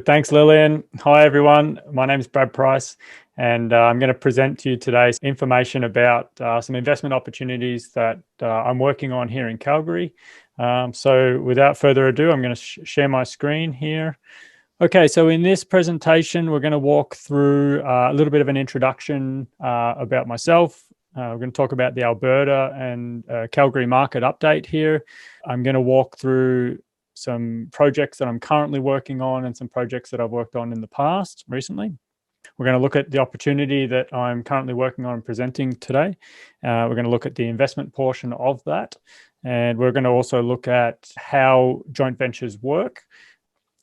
Thanks, Lillian. Hi, everyone. My name is Brad Price, and I'm going to present to you today information about some investment opportunities that I'm working on here in Calgary. So without further ado, I'm going to share my screen here. Okay, so in this presentation, we're going to walk through a little bit of an introduction about myself. We're going to talk about the Alberta and Calgary market update here. I'm going to walk through some projects that I'm currently working on and some projects that I've worked on in the past recently. We're going to look at the opportunity that I'm currently working on and presenting today. We're going to look at the investment portion of that. And we're going to also look at how joint ventures work.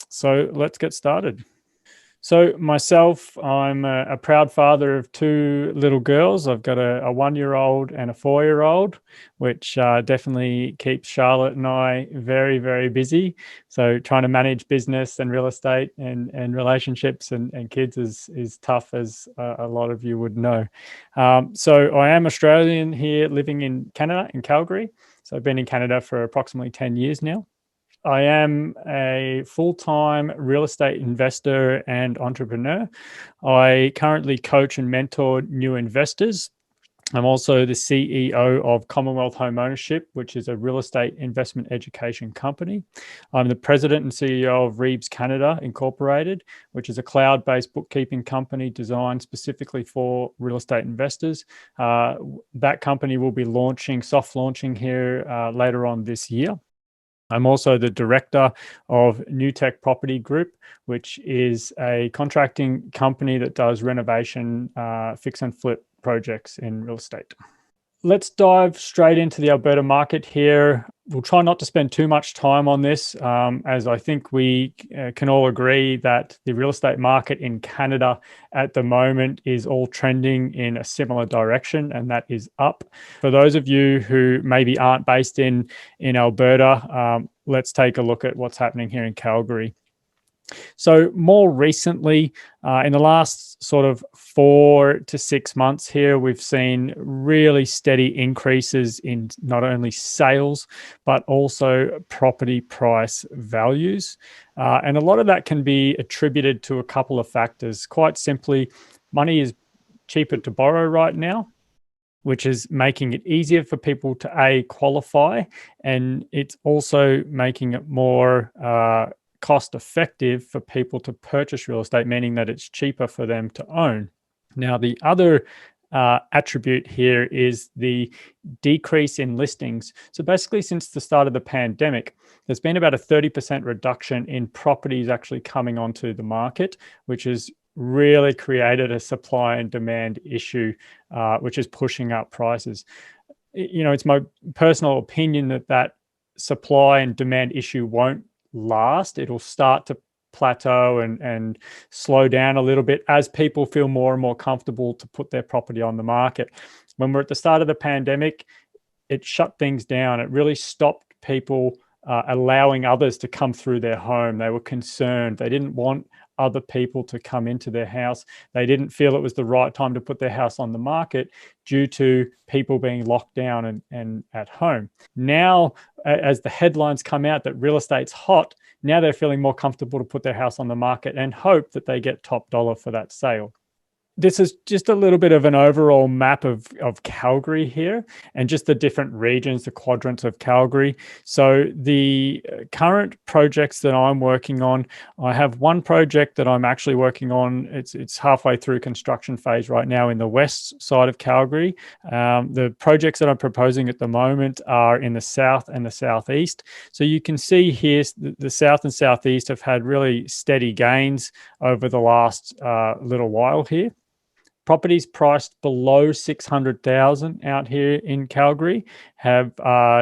So let's get started. So myself, I'm a proud father of two little girls. I've got a 1-year-old and a 4-year-old, which definitely keeps Charlotte and I very, very busy. So trying to manage business and real estate and relationships and kids is tough, as a lot of you would know. So I am Australian here, living in Canada, in Calgary. So I've been in Canada for approximately 10 years now. I am a full-time real estate investor and entrepreneur. I currently coach and mentor new investors. I'm also the CEO of Commonwealth Home Ownership, which is a real estate investment education company. I'm the president and CEO of Reeves Canada Incorporated, which is a cloud-based bookkeeping company designed specifically for real estate investors. That company will be soft launching here later on this year. I'm also the director of New Tech Property Group, which is a contracting company that does renovation, fix and flip projects in real estate. Let's dive straight into the Alberta market here. We'll try not to spend too much time on this, as I think we can all agree that the real estate market in Canada at the moment is all trending in a similar direction, and that is up. For those of you who maybe aren't based in Alberta, let's take a look at what's happening here in Calgary. So more recently, in the last sort of 4 to 6 months here, we've seen really steady increases in not only sales, but also property price values. And a lot of that can be attributed to a couple of factors. Quite simply, money is cheaper to borrow right now, which is making it easier for people to qualify, and it's also making it more cost effective for people to purchase real estate, meaning that it's cheaper for them to own. Now, the other attribute here is the decrease in listings. So basically, since the start of the pandemic, there's been about a 30% reduction in properties actually coming onto the market, which has really created a supply and demand issue, which is pushing up prices. You know, it's my personal opinion that supply and demand issue won't last. It'll start to plateau and slow down a little bit as people feel more and more comfortable to put their property on the market. When we're at the start of the pandemic, it shut things down. It really stopped people allowing others to come through their home. They were concerned. They didn't want other people to come into their house. They didn't feel it was the right time to put their house on the market due to people being locked down and at home. Now, as the headlines come out that real estate's hot, now they're feeling more comfortable to put their house on the market and hope that they get top dollar for that sale. This is just a little bit of an overall map of Calgary here and just the different regions, the quadrants of Calgary. So the current projects that I'm working on, I have one project that I'm actually working on. It's halfway through construction phase right now in the west side of Calgary. The projects that I'm proposing at the moment are in the south and the southeast. So you can see here the south and southeast have had really steady gains over the last little while here. Properties priced below 600,000 out here in Calgary have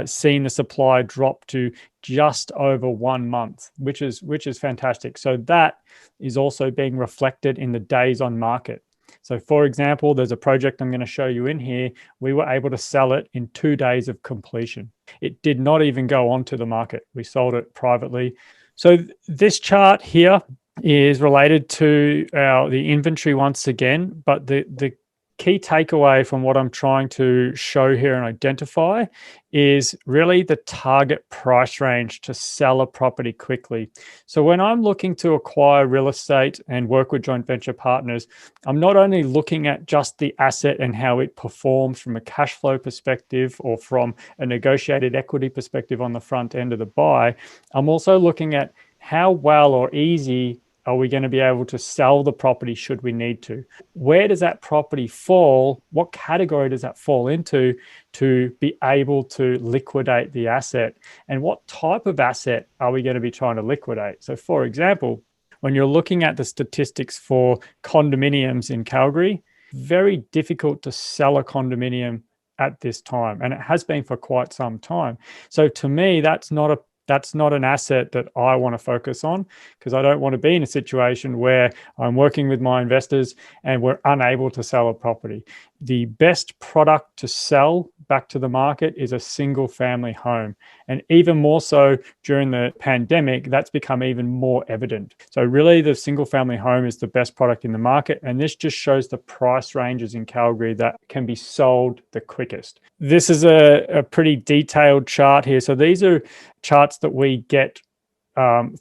seen the supply drop to just over 1 month, which is fantastic. So that is also being reflected in the days on market. So for example, there's a project I'm going to show you in here. We were able to sell it in 2 days of completion. It did not even go onto the market. We sold it privately. So this chart here is related to the inventory once again, but the key takeaway from what I'm trying to show here and identify is really the target price range to sell a property quickly. So when I'm looking to acquire real estate and work with joint venture partners, I'm not only looking at just the asset and how it performs from a cash flow perspective or from a negotiated equity perspective on the front end of the buy, I'm also looking at how well or easy are we going to be able to sell the property should we need to? Where does that property fall? What category does that fall into to be able to liquidate the asset? And what type of asset are we going to be trying to liquidate? So for example, when you're looking at the statistics for condominiums in Calgary, very difficult to sell a condominium at this time. And it has been for quite some time. So to me, that's not an asset that I want to focus on, because I don't want to be in a situation where I'm working with my investors and we're unable to sell a property. The best product to sell back to the market is a single family home. And even more so during the pandemic, that's become even more evident. So really the single family home is the best product in the market. And this just shows the price ranges in Calgary that can be sold the quickest. This is a pretty detailed chart here. So these are charts that we get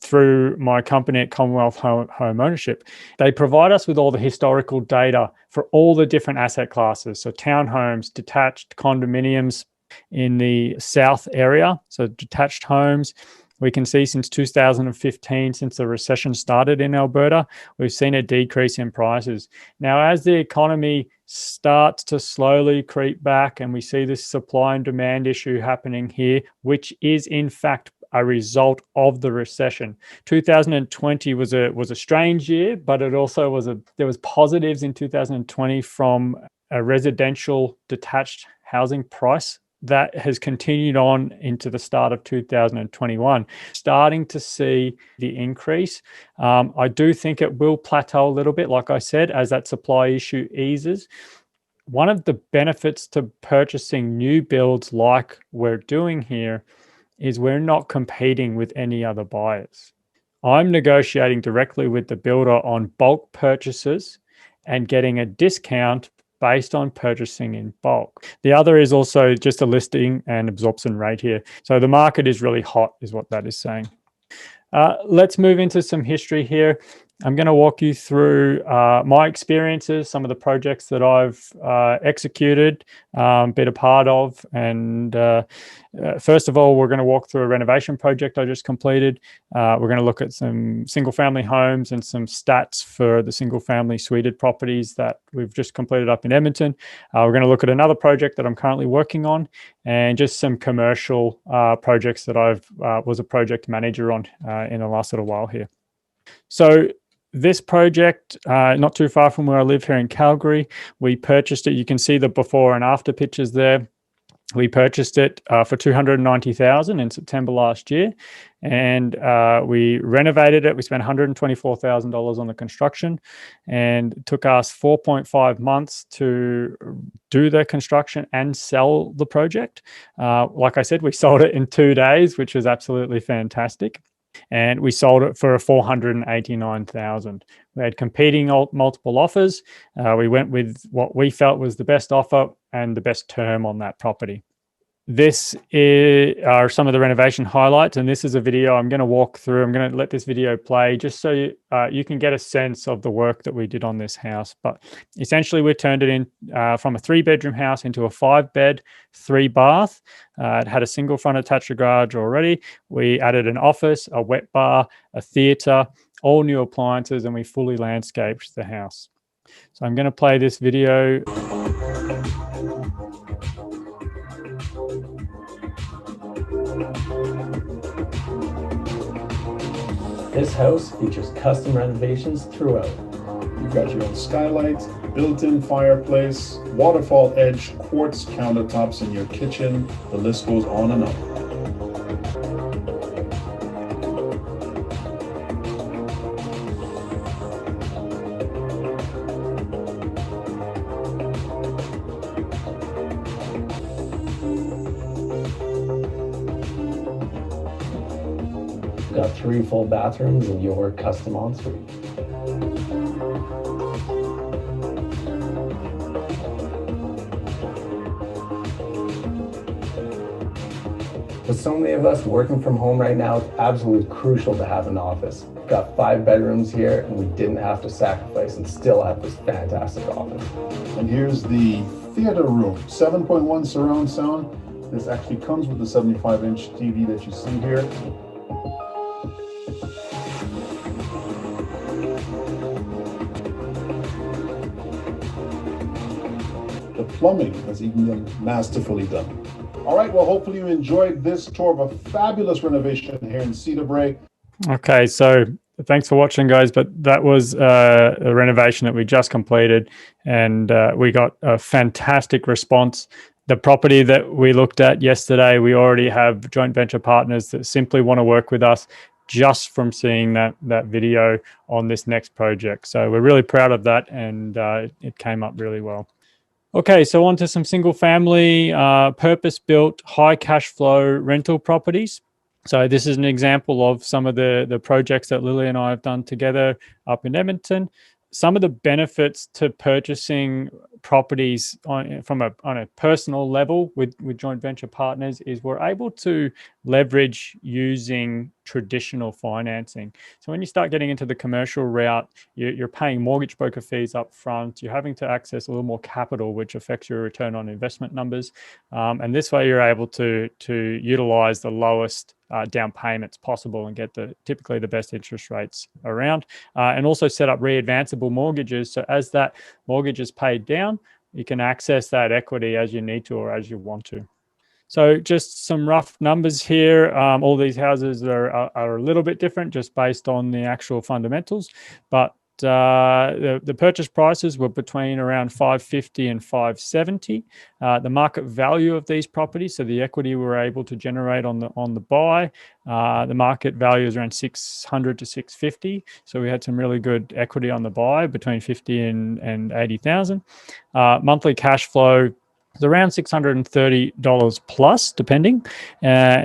through my company at Commonwealth Home Ownership. They provide us with all the historical data for all the different asset classes. So townhomes, detached condominiums in the south area. So detached homes. We can see since 2015, since the recession started in Alberta, we've seen a decrease in prices. Now, as the economy starts to slowly creep back and we see this supply and demand issue happening here, which is in fact a result of the recession. 2020 was a strange year, but it also there was positives in 2020 from a residential detached housing price that has continued on into the start of 2021, starting to see the increase. I do think it will plateau a little bit, like I said, as that supply issue eases. One of the benefits to purchasing new builds like we're doing here is we're not competing with any other buyers. I'm negotiating directly with the builder on bulk purchases and getting a discount based on purchasing in bulk. The other is also just a listing and absorption rate here. So the market is really hot, is what that is saying. Let's move into some history here. I'm going to walk you through my experiences, some of the projects that I've executed, been a part of. And first of all, we're going to walk through a renovation project I just completed. We're going to look at some single family homes and some stats for the single family suited properties that we've just completed up in Edmonton. We're going to look at another project that I'm currently working on, and just some commercial projects that I've was a project manager on in the last little while here. So this project, not too far from where I live here in Calgary, we purchased it. You can see the before and after pictures there. We purchased it for $290,000 in September last year, and we renovated it. We spent $124,000 on the construction, and it took us 4.5 months to do the construction and sell the project. Like I said, we sold it in 2 days, which was absolutely fantastic. And we sold it for $489,000. We had competing multiple offers. We went with what we felt was the best offer and the best term on that property. This are some of the renovation highlights, and this is a video I'm going to walk through. I'm going to let this video play just so you can get a sense of the work that we did on this house. But essentially, we turned it in from a 3-bedroom house into a 5-bed, 3-bath. It had a single front attached garage already. We added an office, a wet bar, a theatre, all new appliances, and we fully landscaped the house. So I'm going to play this video. This house features custom renovations throughout. You've got your own skylight, built-in fireplace, waterfall edge, quartz countertops in your kitchen. The list goes on and on. Got 3 full bathrooms and your custom ensuite. For so many of us working from home right now, it's absolutely crucial to have an office. We've got 5 bedrooms here, and we didn't have to sacrifice and still have this fantastic office. And here's the theater room, 7.1 surround sound. This actually comes with the 75-inch TV that you see here. The plumbing has even been masterfully done. All right, well, hopefully you enjoyed this tour of a fabulous renovation here in Cedar Brae. Okay, so thanks for watching, guys. But that was a renovation that we just completed, and we got a fantastic response. The property that we looked at yesterday, we already have joint venture partners that simply want to work with us just from seeing that video on this next project. So we're really proud of that, and it came up really well. Okay, so on to some single family, purpose-built, high cash flow rental properties. So this is an example of some of the projects that Lily and I have done together up in Edmonton. Some of the benefits to purchasing properties on a personal level with joint venture partners is we're able to leverage using traditional financing. So when you start getting into the commercial route, you're paying mortgage broker fees up front. You're having to access a little more capital, which affects your return on investment numbers. And this way you're able to utilize the lowest down payments possible and get typically the best interest rates around, and also set up readvanceable mortgages. So as that mortgage is paid down, you can access that equity as you need to or as you want to. So just some rough numbers here. All these houses are a little bit different just based on the actual fundamentals, but the purchase prices were between around $550 and $570. The market value of these properties, so the equity we were able to generate on the buy, the market value is around $600 to $650. So we had some really good equity on the buy, between $50,000 and $80,000. Monthly cash flow is around $630 plus, depending.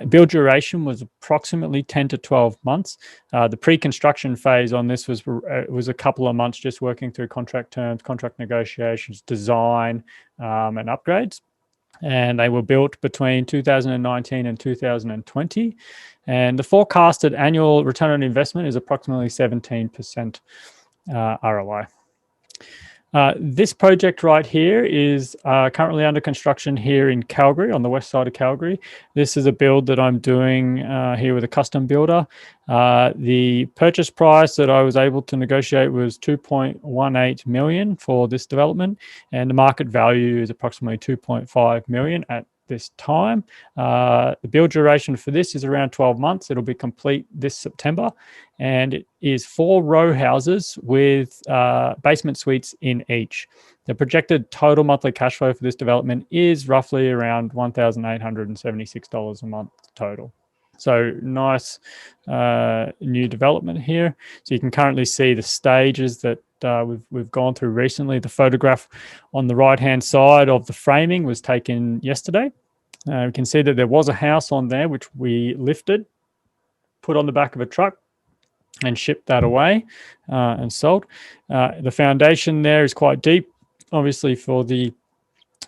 Build duration was approximately 10 to 12 months. The pre-construction phase on this was a couple of months, just working through contract terms, contract negotiations, design, and upgrades. And they were built between 2019 and 2020. And the forecasted annual return on investment is approximately 17% ROI. This project right here is currently under construction here in Calgary, on the west side of Calgary. This is a build that I'm doing here with a custom builder. The purchase price that I was able to negotiate was $2.18 million for this development, and the market value is approximately $2.5 million at this time. The build duration for this is around 12 months. It'll be complete this September, and it is 4 row houses with basement suites in each. The projected total monthly cash flow for this development is roughly around $1,876 a month total. So nice new development here. So you can currently see the stages that we've gone through recently. The photograph on the right-hand side of the framing was taken yesterday. We can see that there was a house on there which we lifted, put on the back of a truck, and shipped that away and sold. The foundation there is quite deep, obviously for the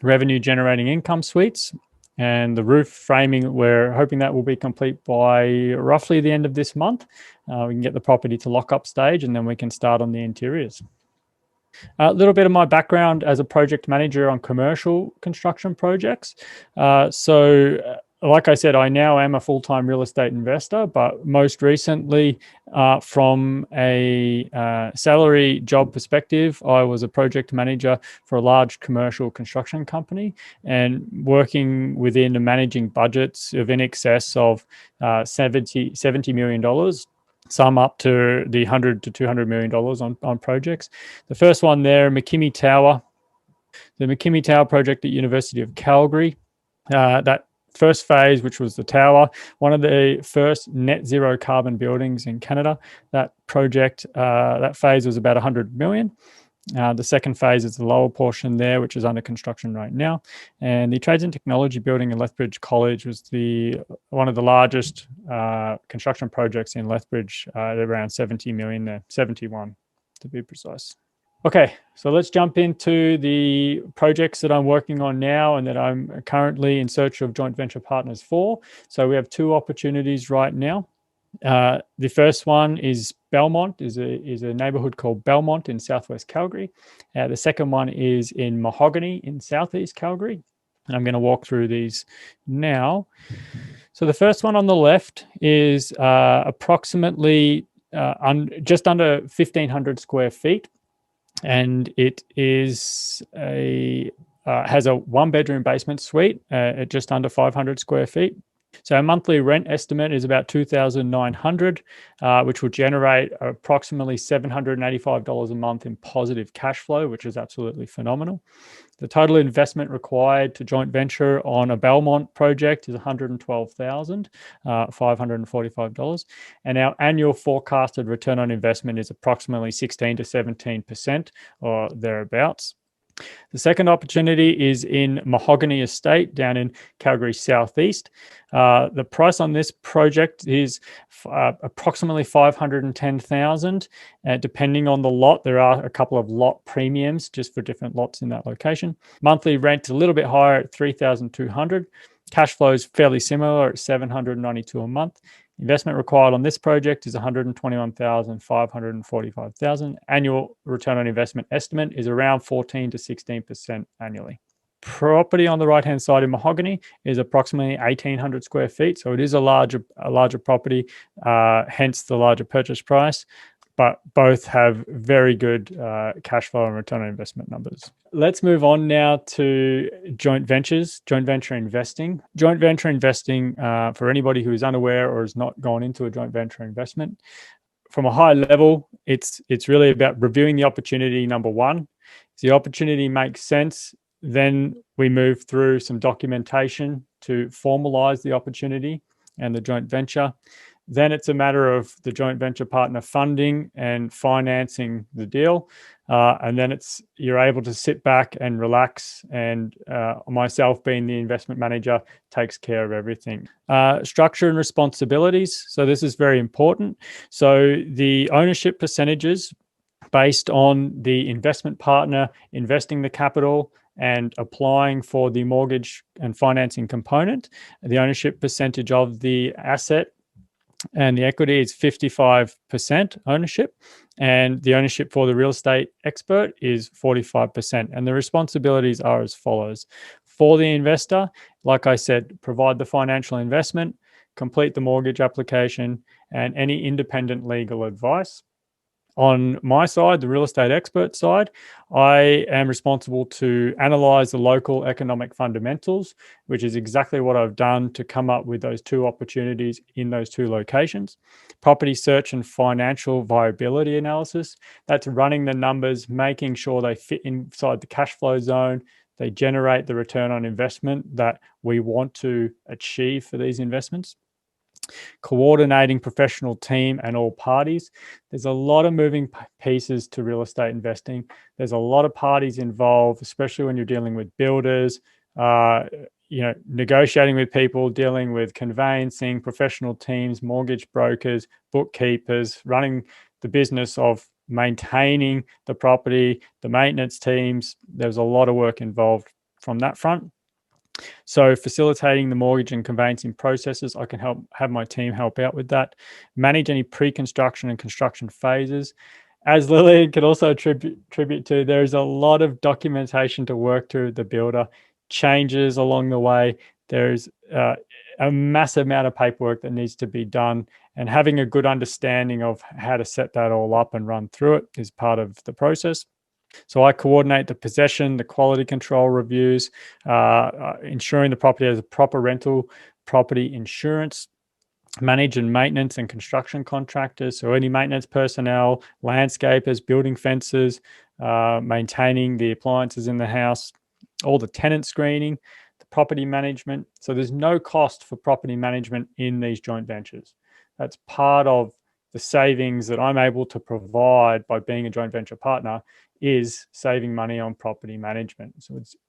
revenue-generating income suites. And the roof framing, we're hoping that will be complete by roughly the end of this month. We can get the property to lock-up stage, and then we can start on the interiors. A little bit of my background as a project manager on commercial construction projects. Like I said, I now am a full-time real estate investor, but most recently, from a salary job perspective, I was a project manager for a large commercial construction company, and working within and managing budgets of in excess of $70 million. Some up to the $100 to $200 million on projects. The first one there, McKimmie Tower, the McKimmie Tower project at University of Calgary. That first phase, which was the tower, one of the first net zero carbon buildings in Canada. That project, that phase was about $100 million. The second phase is the lower portion there, which is under construction right now. And the Trades and Technology building in Lethbridge College was one of the largest construction projects in Lethbridge, around 70 million there, 71 to be precise. Okay, so let's jump into the projects that I'm working on now and that I'm currently in search of joint venture partners for. So we have two opportunities right now. The first one is Belmont, is a neighborhood called Belmont in southwest Calgary. The second one is in Mahogany in southeast Calgary. And I'm going to walk through these now. So the first one on the left is approximately just under 1,500 square feet. And it is has a one-bedroom basement suite at just under 500 square feet. So our monthly rent estimate is about $2,900, which will generate approximately $785 a month in positive cash flow, which is absolutely phenomenal. The total investment required to joint venture on a Belmont project is $112,545, and our annual forecasted return on investment is approximately 16 to 17% or thereabouts. The second opportunity is in Mahogany Estate down in Calgary Southeast. The price on this project is approximately $510,000. Depending on the lot, there are a couple of lot premiums just for different lots in that location. Monthly rent a little bit higher at $3,200. Cash flow is fairly similar at $792 a month. Investment required on this project is $121,545. Annual return on investment estimate is around 14 to 16% annually. Property on the right-hand side in Mahogany is approximately 1,800 square feet, so it is a larger property, hence the larger purchase price. But both have very good cash flow and return on investment numbers. Let's move on now to joint venture investing. Joint venture investing, for anybody who is unaware or has not gone into a joint venture investment, from a high level, it's really about reviewing the opportunity, number one. If the opportunity makes sense, then we move through some documentation to formalize the opportunity and the joint venture. Then it's a matter of the joint venture partner funding and financing the deal. And then you're able to sit back and relax. And myself being the investment manager takes care of everything. Structure and responsibilities. So this is very important. So the ownership percentages based on the investment partner investing the capital and applying for the mortgage and financing component. The ownership percentage of the asset and the equity is 55% ownership, and the ownership for the real estate expert is 45%. And the responsibilities are as follows. For the investor, like I said, provide the financial investment, complete the mortgage application, and any independent legal advice. On my side, the real estate expert side, I am responsible to analyze the local economic fundamentals, which is exactly what I've done to come up with those two opportunities in those two locations. Property search and financial viability analysis, that's running the numbers, making sure they fit inside the cash flow zone, they generate the return on investment that we want to achieve for these investments. Coordinating professional team and all parties. There's a lot of moving pieces to real estate investing. There's a lot of parties involved, especially when you're dealing with builders, negotiating with people, dealing with conveyancing, professional teams, mortgage brokers, bookkeepers, running the business of maintaining the property, the maintenance teams. There's a lot of work involved from that front. So facilitating the mortgage and conveyancing processes, I can have my team help out with that. Manage any pre-construction and construction phases. As Lillian can also attribute to, there is a lot of documentation to work through the builder, changes along the way. There's a massive amount of paperwork that needs to be done, and having a good understanding of how to set that all up and run through it is part of the process. So I coordinate the possession, the quality control reviews, ensuring the property has a proper rental property insurance, manage and maintenance and construction contractors, so any maintenance personnel, landscapers, building fences, maintaining the appliances in the house, all the tenant screening, the property management. So there's no cost for property management in these joint ventures. That's part of the savings that I'm able to provide by being a joint venture partner, is saving money on property management,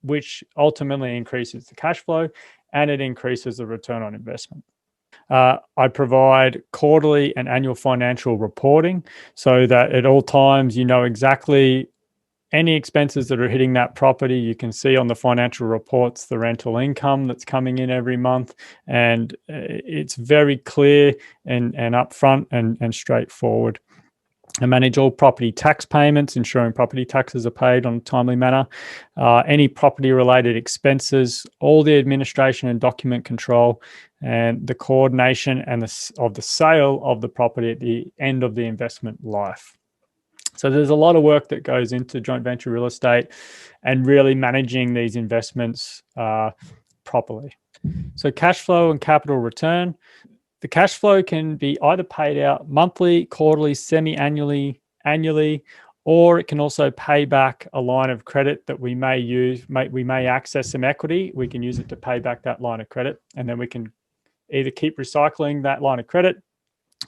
which ultimately increases the cash flow and it increases the return on investment. I provide quarterly and annual financial reporting so that at all times you know exactly any expenses that are hitting that property. You can see on the financial reports the rental income that's coming in every month, and it's very clear and upfront and straightforward. I manage all property tax payments, ensuring property taxes are paid on a timely manner. Any property-related expenses, all the administration and document control, and the coordination of the sale of the property at the end of the investment life. So there's a lot of work that goes into joint venture real estate and really managing these investments properly. So cash flow and capital return. The cash flow can be either paid out monthly, quarterly, semi-annually, annually, or it can also pay back a line of credit that we may use. We may access some equity. We can use it to pay back that line of credit, and then we can either keep recycling that line of credit,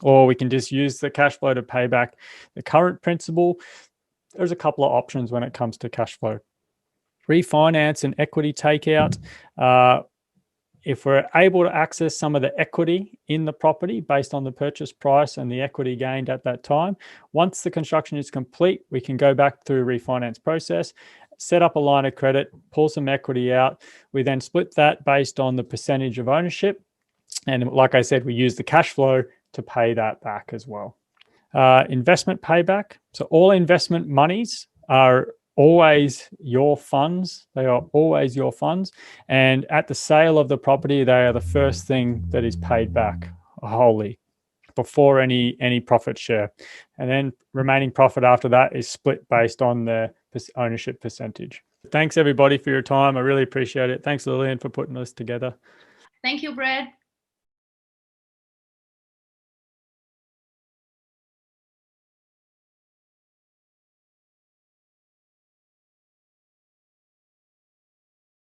or we can just use the cash flow to pay back the current principal. There's a couple of options when it comes to cash flow. Refinance and equity takeout. If we're able to access some of the equity in the property based on the purchase price and the equity gained at that time, once the construction is complete, we can go back through a refinance process, set up a line of credit, pull some equity out. We then split that based on the percentage of ownership. And like I said, we use the cash flow to pay that back as well. Investment payback. So all investment monies are always your funds. They are always your funds. And at the sale of the property, they are the first thing that is paid back wholly before any profit share. And then remaining profit after that is split based on the ownership percentage. Thanks everybody for your time. I really appreciate it. Thanks Lillian for putting this together. Thank you, Brad.